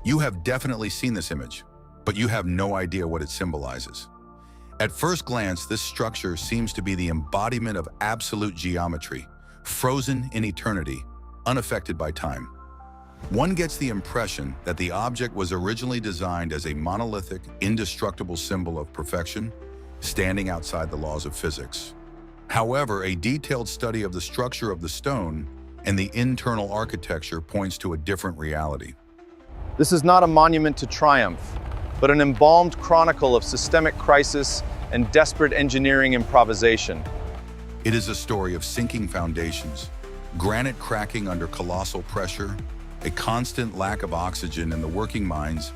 You have definitely seen this image, but you have no idea what it symbolizes. At first glance, this structure seems to be the embodiment of absolute geometry, frozen in eternity, unaffected by time. One gets the impression that the object was originally designed as a monolithic, indestructible symbol of perfection, standing outside the laws of physics. However, a detailed study of the structure of the stone and the internal architecture points to a different reality. This is not a monument to triumph, but an embalmed chronicle of systemic crisis and desperate engineering improvisation. It is a story of sinking foundations, granite cracking under colossal pressure, a constant lack of oxygen in the working mines,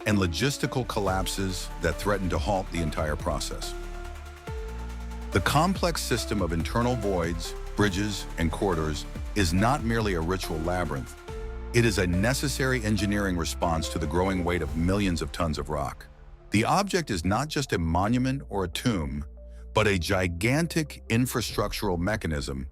and logistical collapses that threaten to halt the entire process. The complex system of internal voids, bridges, and corridors is not merely a ritual labyrinth. It is a necessary engineering response to the growing weight of millions of tons of rock. The object is not just a monument or a tomb, but a gigantic infrastructural mechanism.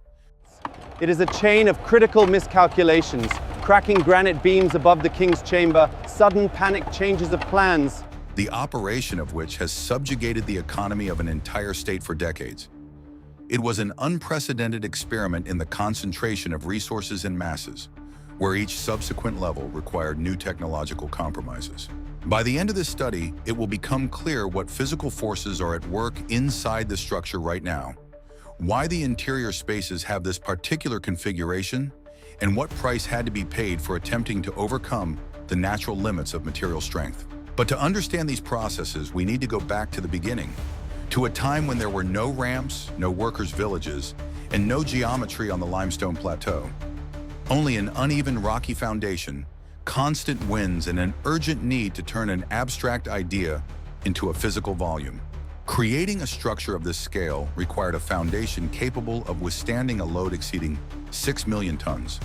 It is a chain of critical miscalculations, cracking granite beams above the king's chamber, sudden panic changes of plans, the operation of which has subjugated the economy of an entire state for decades. It was an unprecedented experiment in the concentration of resources and masses, where each subsequent level required new technological compromises. By the end of this study, it will become clear what physical forces are at work inside the structure right now, why the interior spaces have this particular configuration, and what price had to be paid for attempting to overcome the natural limits of material strength. But to understand these processes, we need to go back to the beginning, to a time when there were no ramps, no workers' villages, and no geometry on the limestone plateau. Only an uneven rocky foundation, constant winds, and an urgent need to turn an abstract idea into a physical volume. Creating a structure of this scale required a foundation capable of withstanding a load exceeding 6 million tons.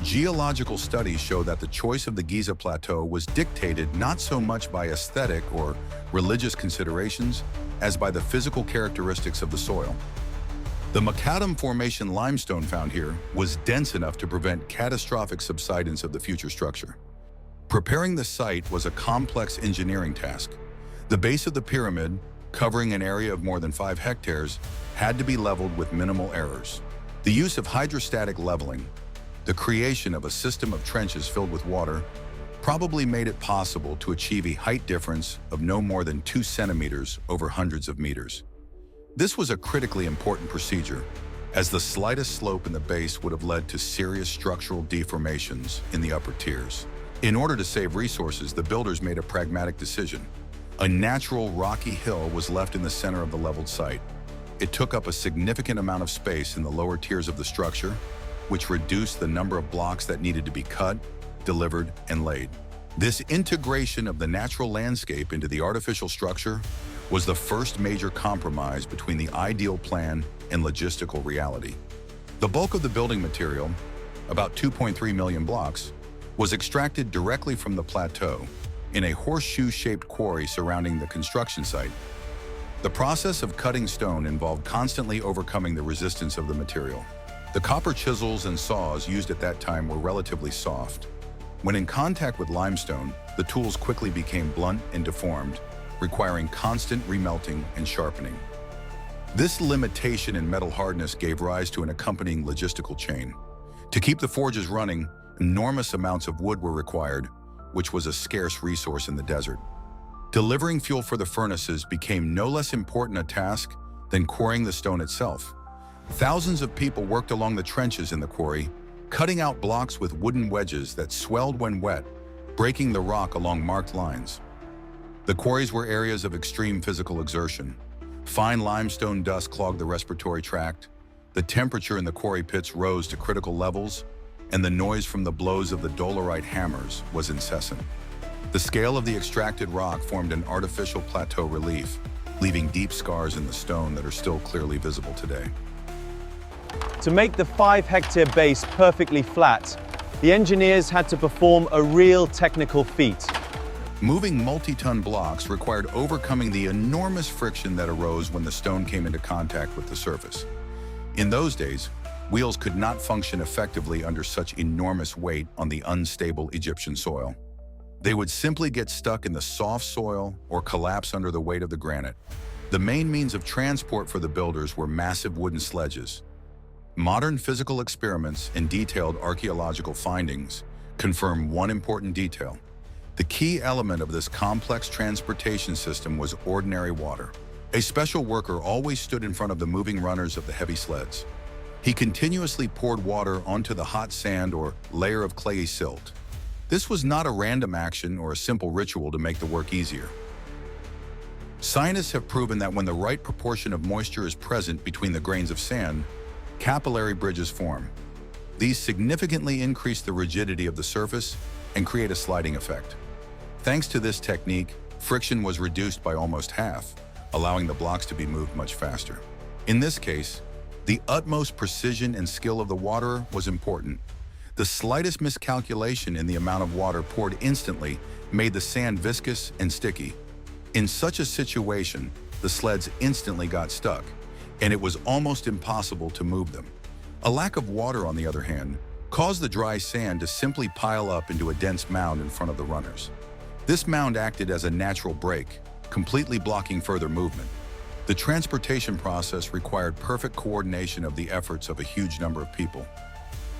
Geological studies show that the choice of the Giza Plateau was dictated not so much by aesthetic or religious considerations as by the physical characteristics of the soil. The Macadam Formation limestone found here was dense enough to prevent catastrophic subsidence of the future structure. Preparing the site was a complex engineering task. The base of the pyramid, covering an area of more than 5 hectares, had to be leveled with minimal errors. The use of hydrostatic leveling, the creation of a system of trenches filled with water, probably made it possible to achieve a height difference of no more than 2 centimeters over hundreds of meters. This was a critically important procedure, as the slightest slope in the base would have led to serious structural deformations in the upper tiers. In order to save resources, the builders made a pragmatic decision. A natural rocky hill was left in the center of the leveled site. It took up a significant amount of space in the lower tiers of the structure, which reduced the number of blocks that needed to be cut, delivered, and laid. This integration of the natural landscape into the artificial structure was the first major compromise between the ideal plan and logistical reality. The bulk of the building material, about 2.3 million blocks, was extracted directly from the plateau in a horseshoe-shaped quarry surrounding the construction site. The process of cutting stone involved constantly overcoming the resistance of the material. The copper chisels and saws used at that time were relatively soft. When in contact with limestone, the tools quickly became blunt and deformed, requiring constant remelting and sharpening. This limitation in metal hardness gave rise to an accompanying logistical chain. To keep the forges running, enormous amounts of wood were required, which was a scarce resource in the desert. Delivering fuel for the furnaces became no less important a task than quarrying the stone itself. Thousands of people worked along the trenches in the quarry, cutting out blocks with wooden wedges that swelled when wet, breaking the rock along marked lines. The quarries were areas of extreme physical exertion. Fine limestone dust clogged the respiratory tract, the temperature in the quarry pits rose to critical levels, and the noise from the blows of the dolerite hammers was incessant. The scale of the extracted rock formed an artificial plateau relief, leaving deep scars in the stone that are still clearly visible today. To make the 5-hectare base perfectly flat, the engineers had to perform a real technical feat. Moving multi-ton blocks required overcoming the enormous friction that arose when the stone came into contact with the surface. In those days, wheels could not function effectively under such enormous weight on the unstable Egyptian soil. They would simply get stuck in the soft soil or collapse under the weight of the granite. The main means of transport for the builders were massive wooden sledges. Modern physical experiments and detailed archaeological findings confirm one important detail. The key element of this complex transportation system was ordinary water. A special worker always stood in front of the moving runners of the heavy sleds. He continuously poured water onto the hot sand or layer of clayey silt. This was not a random action or a simple ritual to make the work easier. Scientists have proven that when the right proportion of moisture is present between the grains of sand, capillary bridges form. These significantly increase the rigidity of the surface and create a sliding effect. Thanks to this technique, friction was reduced by almost half, allowing the blocks to be moved much faster. In this case, the utmost precision and skill of the waterer was important. The slightest miscalculation in the amount of water poured instantly made the sand viscous and sticky. In such a situation, the sleds instantly got stuck, and it was almost impossible to move them. A lack of water, on the other hand, caused the dry sand to simply pile up into a dense mound in front of the runners. This mound acted as a natural brake, completely blocking further movement. The transportation process required perfect coordination of the efforts of a huge number of people.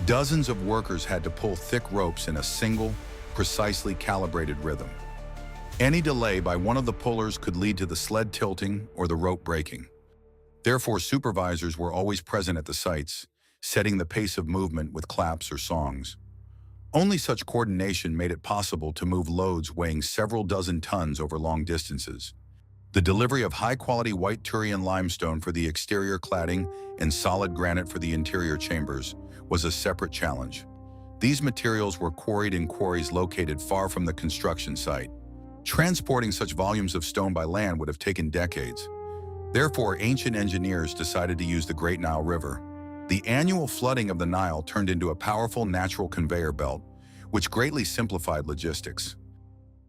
Dozens of workers had to pull thick ropes in a single, precisely calibrated rhythm. Any delay by one of the pullers could lead to the sled tilting or the rope breaking. Therefore, supervisors were always present at the sites, setting the pace of movement with claps or songs. Only such coordination made it possible to move loads weighing several dozen tons over long distances. The delivery of high-quality white Turian limestone for the exterior cladding and solid granite for the interior chambers was a separate challenge. These materials were quarried in quarries located far from the construction site. Transporting such volumes of stone by land would have taken decades. Therefore, ancient engineers decided to use the Great Nile River. The annual flooding of the Nile turned into a powerful natural conveyor belt, which greatly simplified logistics.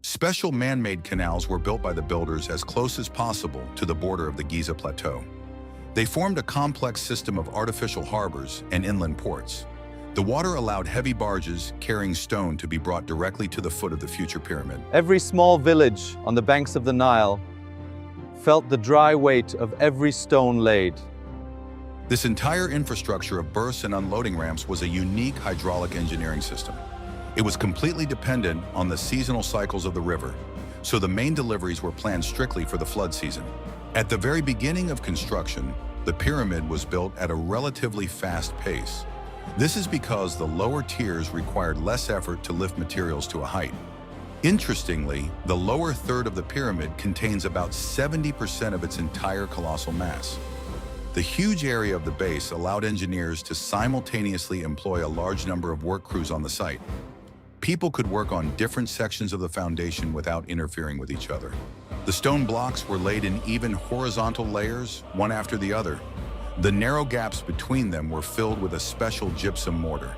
Special man-made canals were built by the builders as close as possible to the border of the Giza Plateau. They formed a complex system of artificial harbors and inland ports. The water allowed heavy barges carrying stone to be brought directly to the foot of the future pyramid. Every small village on the banks of the Nile felt the dry weight of every stone laid. This entire infrastructure of berths and unloading ramps was a unique hydraulic engineering system. It was completely dependent on the seasonal cycles of the river, so the main deliveries were planned strictly for the flood season. At the very beginning of construction, the pyramid was built at a relatively fast pace. This is because the lower tiers required less effort to lift materials to a height. Interestingly, the lower third of the pyramid contains about 70% of its entire colossal mass. The huge area of the base allowed engineers to simultaneously employ a large number of work crews on the site. People could work on different sections of the foundation without interfering with each other. The stone blocks were laid in even horizontal layers, one after the other. The narrow gaps between them were filled with a special gypsum mortar.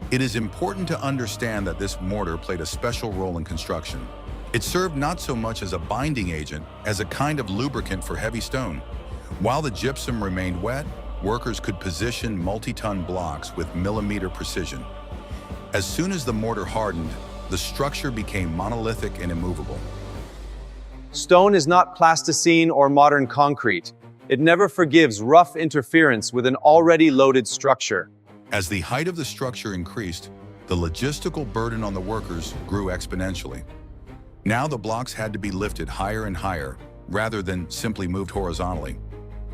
It is important to understand that this mortar played a special role in construction. It served not so much as a binding agent as a kind of lubricant for heavy stone. While the gypsum remained wet, workers could position multi-ton blocks with millimeter precision. As soon as the mortar hardened, the structure became monolithic and immovable. Stone is not plasticine or modern concrete. It never forgives rough interference with an already loaded structure. As the height of the structure increased, the logistical burden on the workers grew exponentially. Now the blocks had to be lifted higher and higher, rather than simply moved horizontally.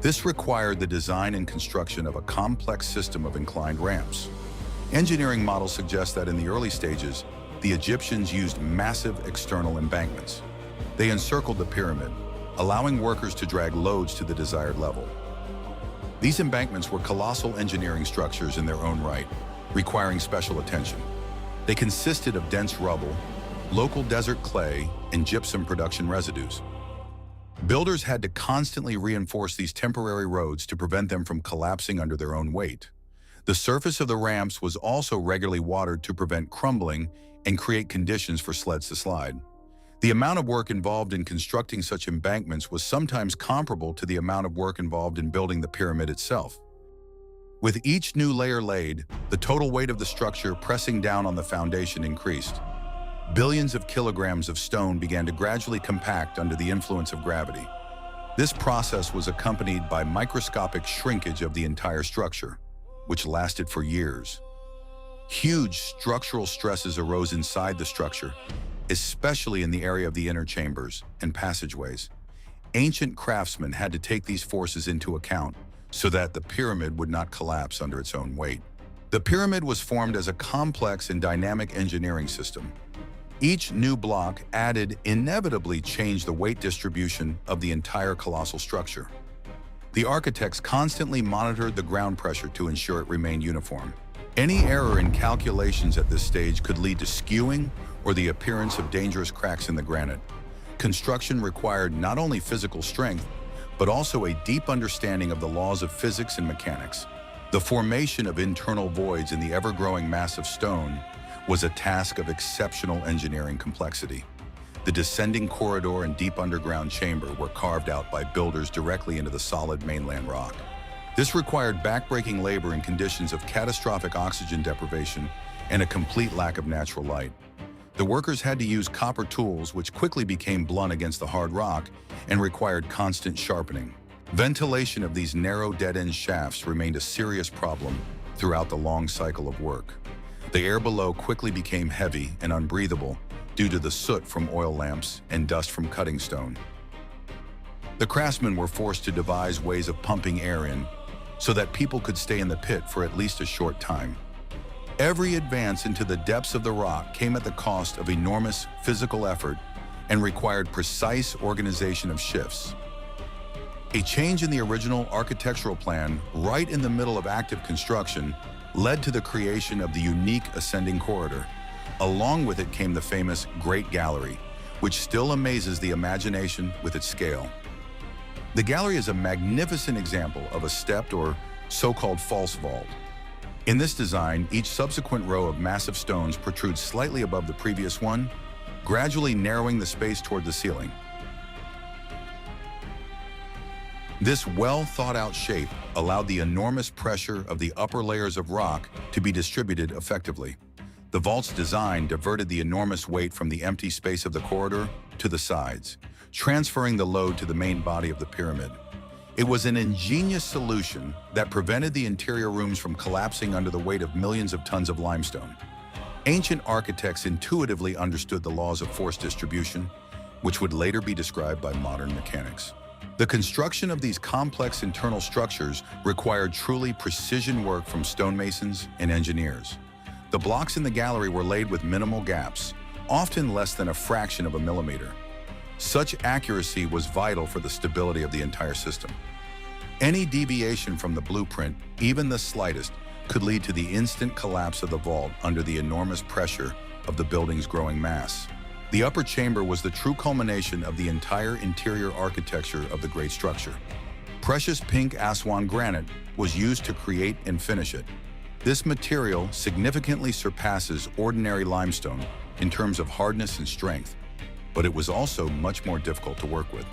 This required the design and construction of a complex system of inclined ramps. Engineering models suggest that in the early stages, the Egyptians used massive external embankments. They encircled the pyramid, allowing workers to drag loads to the desired level. These embankments were colossal engineering structures in their own right, requiring special attention. They consisted of dense rubble, local desert clay, and gypsum production residues. Builders had to constantly reinforce these temporary roads to prevent them from collapsing under their own weight. The surface of the ramps was also regularly watered to prevent crumbling and create conditions for sleds to slide. The amount of work involved in constructing such embankments was sometimes comparable to the amount of work involved in building the pyramid itself. With each new layer laid, the total weight of the structure pressing down on the foundation increased. Billions of kilograms of stone began to gradually compact under the influence of gravity. This process was accompanied by microscopic shrinkage of the entire structure, which lasted for years. Huge structural stresses arose inside the structure, especially in the area of the inner chambers and passageways. Ancient craftsmen had to take these forces into account so that the pyramid would not collapse under its own weight. The pyramid was formed as a complex and dynamic engineering system. Each new block added inevitably changed the weight distribution of the entire colossal structure. The architects constantly monitored the ground pressure to ensure it remained uniform. Any error in calculations at this stage could lead to skewing or the appearance of dangerous cracks in the granite. Construction required not only physical strength, but also a deep understanding of the laws of physics and mechanics. The formation of internal voids in the ever-growing mass of stone was a task of exceptional engineering complexity. The descending corridor and deep underground chamber were carved out by builders directly into the solid mainland rock. This required backbreaking labor in conditions of catastrophic oxygen deprivation and a complete lack of natural light. The workers had to use copper tools which quickly became blunt against the hard rock and required constant sharpening. Ventilation of these narrow dead-end shafts remained a serious problem throughout the long cycle of work. The air below quickly became heavy and unbreathable due to the soot from oil lamps and dust from cutting stone. The craftsmen were forced to devise ways of pumping air in so that people could stay in the pit for at least a short time. Every advance into the depths of the rock came at the cost of enormous physical effort and required precise organization of shifts. A change in the original architectural plan, right in the middle of active construction, led to the creation of the unique ascending corridor. Along with it came the famous Great Gallery, which still amazes the imagination with its scale. The gallery is a magnificent example of a stepped or so-called false vault. In this design, each subsequent row of massive stones protrudes slightly above the previous one, gradually narrowing the space toward the ceiling. This well-thought-out shape allowed the enormous pressure of the upper layers of rock to be distributed effectively. The vault's design diverted the enormous weight from the empty space of the corridor to the sides, transferring the load to the main body of the pyramid. It was an ingenious solution that prevented the interior rooms from collapsing under the weight of millions of tons of limestone. Ancient architects intuitively understood the laws of force distribution, which would later be described by modern mechanics. The construction of these complex internal structures required truly precision work from stonemasons and engineers. The blocks in the gallery were laid with minimal gaps, often less than a fraction of a millimeter. Such accuracy was vital for the stability of the entire system. Any deviation from the blueprint, even the slightest, could lead to the instant collapse of the vault under the enormous pressure of the building's growing mass. The upper chamber was the true culmination of the entire interior architecture of the great structure. Precious pink Aswan granite was used to create and finish it. This material significantly surpasses ordinary limestone in terms of hardness and strength, but it was also much more difficult to work with.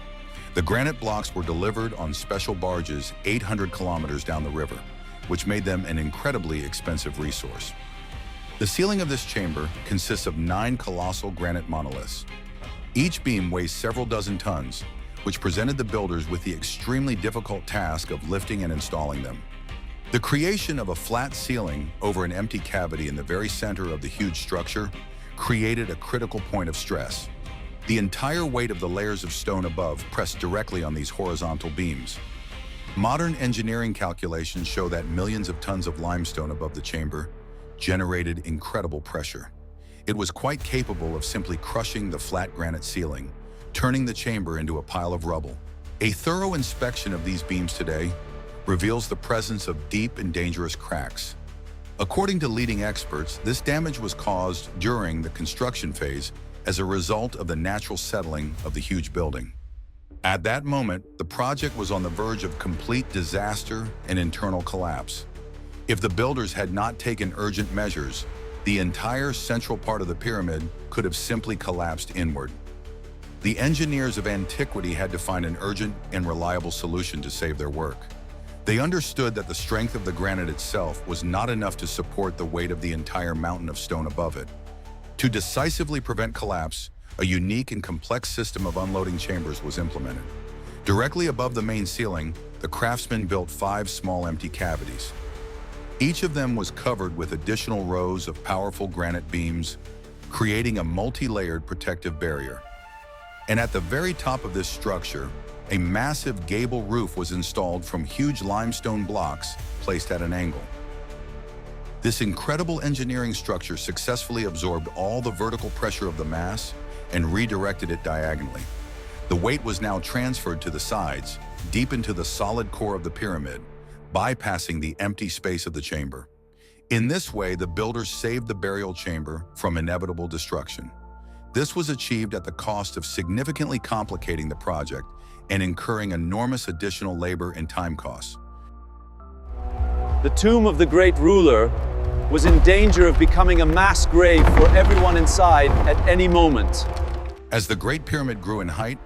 The granite blocks were delivered on special barges 800 kilometers down the river, which made them an incredibly expensive resource. The ceiling of this chamber consists of 9 colossal granite monoliths. Each beam weighs several dozen tons, which presented the builders with the extremely difficult task of lifting and installing them. The creation of a flat ceiling over an empty cavity in the very center of the huge structure created a critical point of stress. The entire weight of the layers of stone above pressed directly on these horizontal beams. Modern engineering calculations show that millions of tons of limestone above the chamber generated incredible pressure. It was quite capable of simply crushing the flat granite ceiling, turning the chamber into a pile of rubble. A thorough inspection of these beams today reveals the presence of deep and dangerous cracks. According to leading experts, this damage was caused during the construction phase as a result of the natural settling of the huge building. At that moment, the project was on the verge of complete disaster and internal collapse. If the builders had not taken urgent measures, the entire central part of the pyramid could have simply collapsed inward. The engineers of antiquity had to find an urgent and reliable solution to save their work. They understood that the strength of the granite itself was not enough to support the weight of the entire mountain of stone above it. To decisively prevent collapse, a unique and complex system of unloading chambers was implemented. Directly above the main ceiling, the craftsmen built 5 small empty cavities. Each of them was covered with additional rows of powerful granite beams, creating a multi-layered protective barrier. And at the very top of this structure, a massive gable roof was installed from huge limestone blocks placed at an angle. This incredible engineering structure successfully absorbed all the vertical pressure of the mass and redirected it diagonally. The weight was now transferred to the sides, deep into the solid core of the pyramid, bypassing the empty space of the chamber. In this way, the builders saved the burial chamber from inevitable destruction. This was achieved at the cost of significantly complicating the project and incurring enormous additional labor and time costs. The tomb of the great ruler was in danger of becoming a mass grave for everyone inside at any moment. As the Great Pyramid grew in height,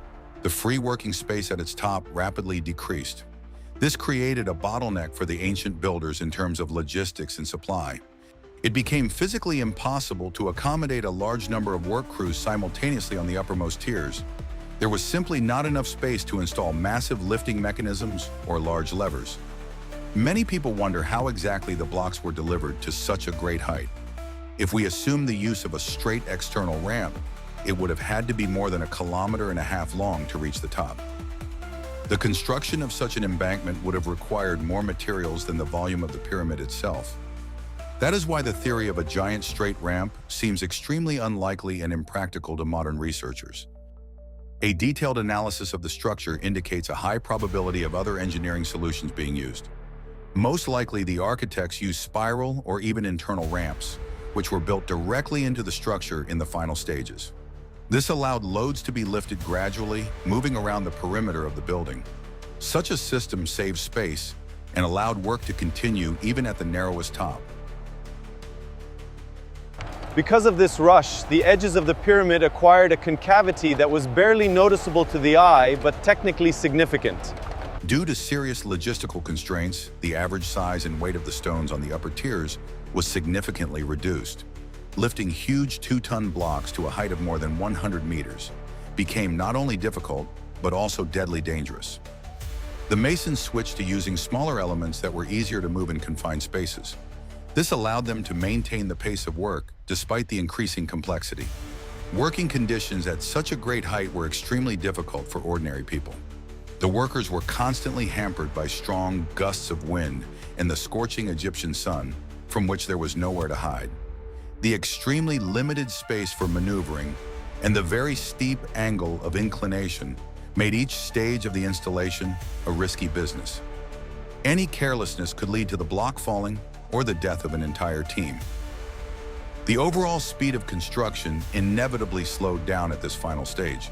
the free working space at its top rapidly decreased. This created a bottleneck for the ancient builders in terms of logistics and supply. It became physically impossible to accommodate a large number of work crews simultaneously on the uppermost tiers. There was simply not enough space to install massive lifting mechanisms or large levers. Many people wonder how exactly the blocks were delivered to such a great height. If we assume the use of a straight external ramp, it would have had to be more than 1.5 kilometers long to reach the top. The construction of such an embankment would have required more materials than the volume of the pyramid itself. That is why the theory of a giant straight ramp seems extremely unlikely and impractical to modern researchers. A detailed analysis of the structure indicates a high probability of other engineering solutions being used. Most likely, the architects used spiral or even internal ramps, which were built directly into the structure in the final stages. This allowed loads to be lifted gradually, moving around the perimeter of the building. Such a system saved space and allowed work to continue even at the narrowest top. Because of this rush, the edges of the pyramid acquired a concavity that was barely noticeable to the eye, but technically significant. Due to serious logistical constraints, the average size and weight of the stones on the upper tiers was significantly reduced. Lifting huge 2-ton blocks to a height of more than 100 meters became not only difficult, but also deadly dangerous. The masons switched to using smaller elements that were easier to move in confined spaces. This allowed them to maintain the pace of work despite the increasing complexity. Working conditions at such a great height were extremely difficult for ordinary people. The workers were constantly hampered by strong gusts of wind and the scorching Egyptian sun, from which there was nowhere to hide. The extremely limited space for maneuvering and the very steep angle of inclination made each stage of the installation a risky business. Any carelessness could lead to the block falling or the death of an entire team. The overall speed of construction inevitably slowed down at this final stage.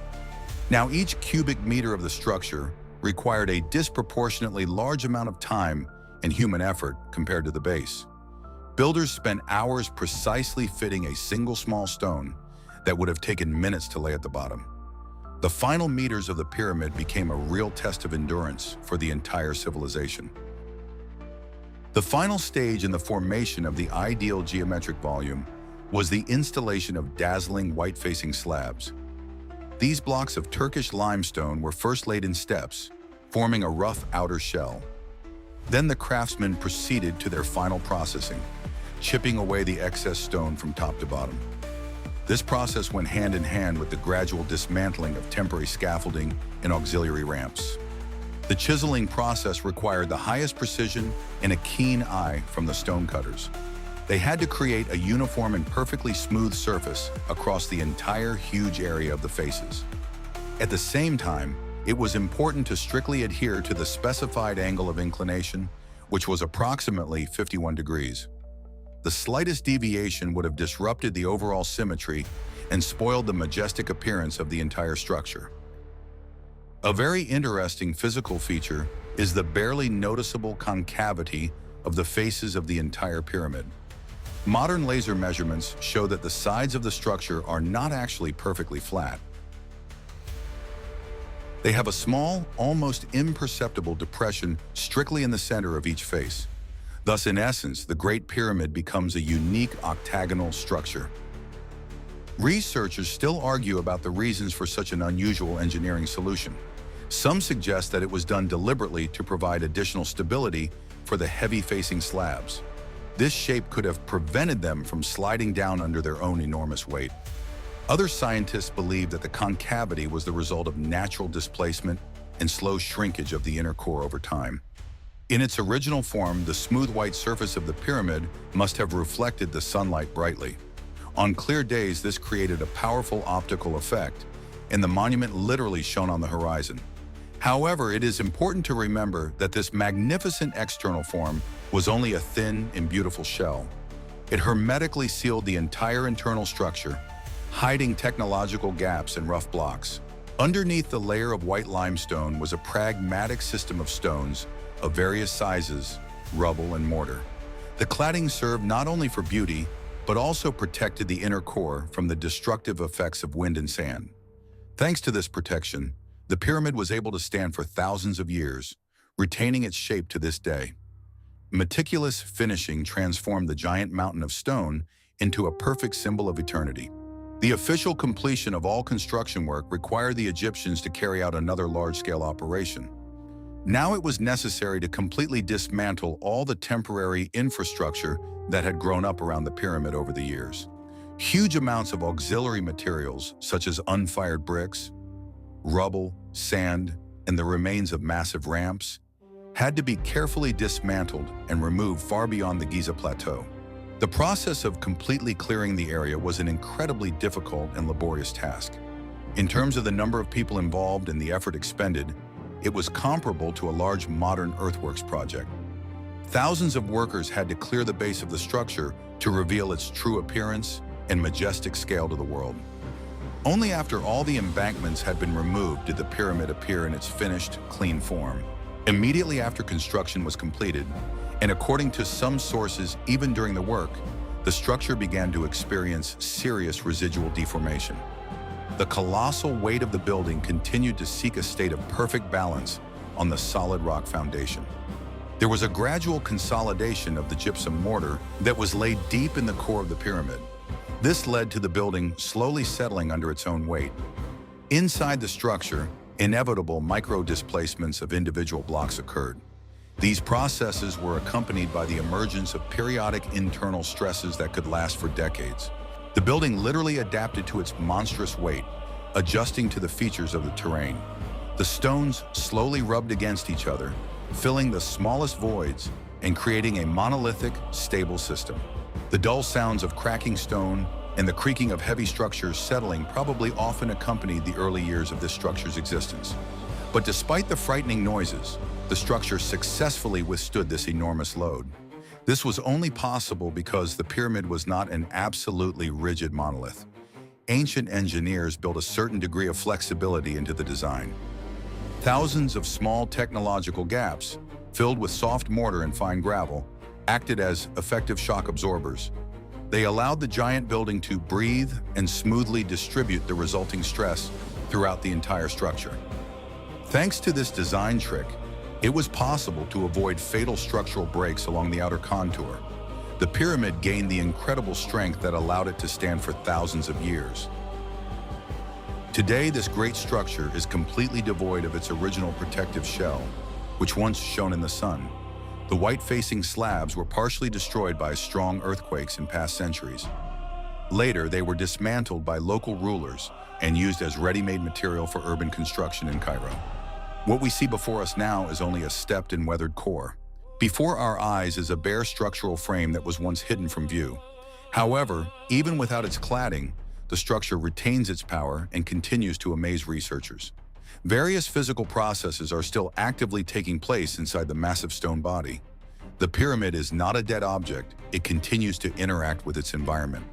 Now, each cubic meter of the structure required a disproportionately large amount of time and human effort compared to the base. Builders spent hours precisely fitting a single small stone that would have taken minutes to lay at the bottom. The final meters of the pyramid became a real test of endurance for the entire civilization. The final stage in the formation of the ideal geometric volume was the installation of dazzling white-facing slabs. These blocks of Turkish limestone were first laid in steps, forming a rough outer shell. Then the craftsmen proceeded to their final processing, chipping away the excess stone from top to bottom. This process went hand in hand with the gradual dismantling of temporary scaffolding and auxiliary ramps. The chiseling process required the highest precision and a keen eye from the stonecutters. They had to create a uniform and perfectly smooth surface across the entire huge area of the faces. At the same time, it was important to strictly adhere to the specified angle of inclination, which was approximately 51 degrees. The slightest deviation would have disrupted the overall symmetry and spoiled the majestic appearance of the entire structure. A very interesting physical feature is the barely noticeable concavity of the faces of the entire pyramid. Modern laser measurements show that the sides of the structure are not actually perfectly flat. They have a small, almost imperceptible depression strictly in the center of each face. Thus, in essence, the Great Pyramid becomes a unique octagonal structure. Researchers still argue about the reasons for such an unusual engineering solution. Some suggest that it was done deliberately to provide additional stability for the heavy-facing slabs. This shape could have prevented them from sliding down under their own enormous weight. Other scientists believe that the concavity was the result of natural displacement and slow shrinkage of the inner core over time. In its original form, the smooth white surface of the pyramid must have reflected the sunlight brightly. On clear days, this created a powerful optical effect, and the monument literally shone on the horizon. However, it is important to remember that this magnificent external form was only a thin and beautiful shell. It hermetically sealed the entire internal structure, hiding technological gaps and rough blocks. Underneath the layer of white limestone was a pragmatic system of stones of various sizes, rubble, and mortar. The cladding served not only for beauty, but also protected the inner core from the destructive effects of wind and sand. Thanks to this protection, the pyramid was able to stand for thousands of years, retaining its shape to this day. Meticulous finishing transformed the giant mountain of stone into a perfect symbol of eternity. The official completion of all construction work required the Egyptians to carry out another large-scale operation. Now it was necessary to completely dismantle all the temporary infrastructure that had grown up around the pyramid over the years. Huge amounts of auxiliary materials, such as unfired bricks, rubble, sand, and the remains of massive ramps, had to be carefully dismantled and removed far beyond the Giza Plateau. The process of completely clearing the area was an incredibly difficult and laborious task. In terms of the number of people involved and the effort expended, it was comparable to a large modern earthworks project. Thousands of workers had to clear the base of the structure to reveal its true appearance and majestic scale to the world. Only after all the embankments had been removed did the pyramid appear in its finished, clean form. Immediately after construction was completed, and according to some sources even during the work, the structure began to experience serious residual deformation. The colossal weight of the building continued to seek a state of perfect balance on the solid rock foundation. There was a gradual consolidation of the gypsum mortar that was laid deep in the core of the pyramid. This led to the building slowly settling under its own weight. Inside the structure, inevitable micro-displacements of individual blocks occurred. These processes were accompanied by the emergence of periodic internal stresses that could last for decades. The building literally adapted to its monstrous weight, adjusting to the features of the terrain. The stones slowly rubbed against each other, filling the smallest voids and creating a monolithic, stable system. The dull sounds of cracking stone and the creaking of heavy structures settling probably often accompanied the early years of this structure's existence. But despite the frightening noises, the structure successfully withstood this enormous load. This was only possible because the pyramid was not an absolutely rigid monolith. Ancient engineers built a certain degree of flexibility into the design. Thousands of small technological gaps, filled with soft mortar and fine gravel, acted as effective shock absorbers. They allowed the giant building to breathe and smoothly distribute the resulting stress throughout the entire structure. Thanks to this design trick, it was possible to avoid fatal structural breaks along the outer contour. The pyramid gained the incredible strength that allowed it to stand for thousands of years. Today, this great structure is completely devoid of its original protective shell, which once shone in the sun. The white-facing slabs were partially destroyed by strong earthquakes in past centuries. Later, they were dismantled by local rulers and used as ready-made material for urban construction in Cairo. What we see before us now is only a stepped and weathered core. Before our eyes is a bare structural frame that was once hidden from view. However, even without its cladding, the structure retains its power and continues to amaze researchers. Various physical processes are still actively taking place inside the massive stone body. The pyramid is not a dead object, it continues to interact with its environment.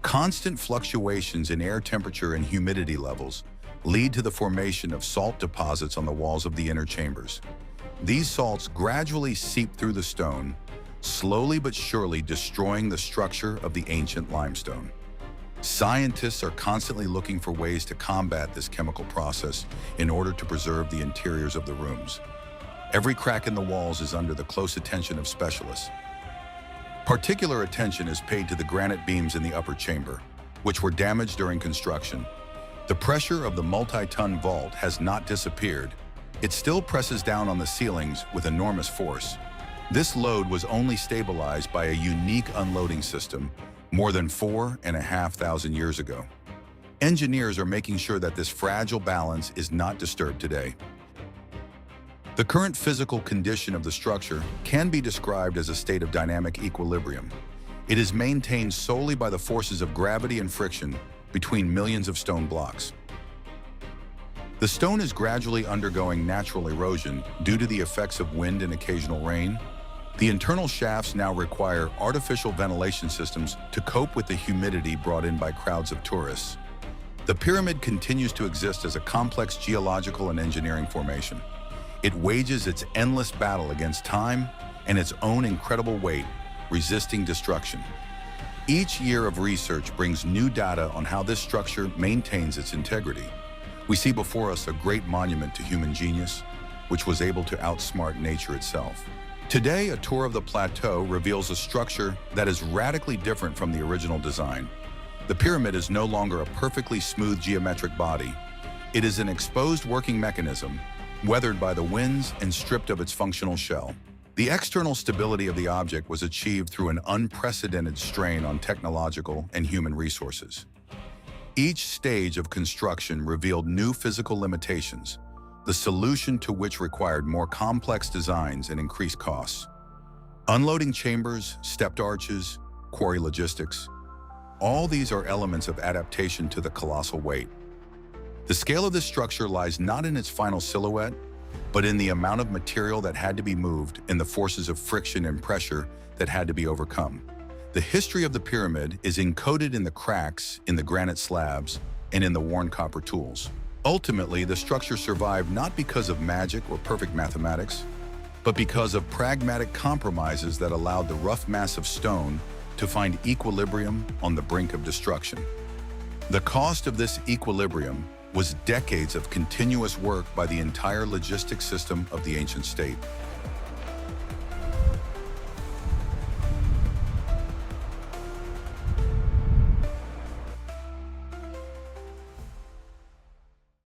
Constant fluctuations in air temperature and humidity levels lead to the formation of salt deposits on the walls of the inner chambers. These salts gradually seep through the stone, slowly but surely destroying the structure of the ancient limestone. Scientists are constantly looking for ways to combat this chemical process in order to preserve the interiors of the rooms. Every crack in the walls is under the close attention of specialists. Particular attention is paid to the granite beams in the upper chamber. which were damaged during construction. The pressure of the multi-ton vault has not disappeared. It still presses down on the ceilings with enormous force. This load was only stabilized by a unique unloading system more than 4,500 years ago. Engineers are making sure that this fragile balance is not disturbed today. The current physical condition of the structure can be described as a state of dynamic equilibrium. It is maintained solely by the forces of gravity and friction between millions of stone blocks. The stone is gradually undergoing natural erosion due to the effects of wind and occasional rain. The internal shafts now require artificial ventilation systems to cope with the humidity brought in by crowds of tourists. The pyramid continues to exist as a complex geological and engineering formation. It wages its endless battle against time and its own incredible weight, resisting destruction. Each year of research brings new data on how this structure maintains its integrity. We see before us a great monument to human genius, which was able to outsmart nature itself. Today, a tour of the plateau reveals a structure that is radically different from the original design. The pyramid is no longer a perfectly smooth geometric body. It is an exposed working mechanism, weathered by the winds and stripped of its functional shell. The external stability of the object was achieved through an unprecedented strain on technological and human resources. Each stage of construction revealed new physical limitations, the solution to which required more complex designs and increased costs. Unloading chambers, stepped arches, quarry logistics, all these are elements of adaptation to the colossal weight. The scale of this structure lies not in its final silhouette, but in the amount of material that had to be moved and the forces of friction and pressure that had to be overcome. The history of the pyramid is encoded in the cracks in the granite slabs and in the worn copper tools. Ultimately, the structure survived not because of magic or perfect mathematics, but because of pragmatic compromises that allowed the rough mass of stone to find equilibrium on the brink of destruction. The cost of this equilibrium was decades of continuous work by the entire logistics system of the ancient state.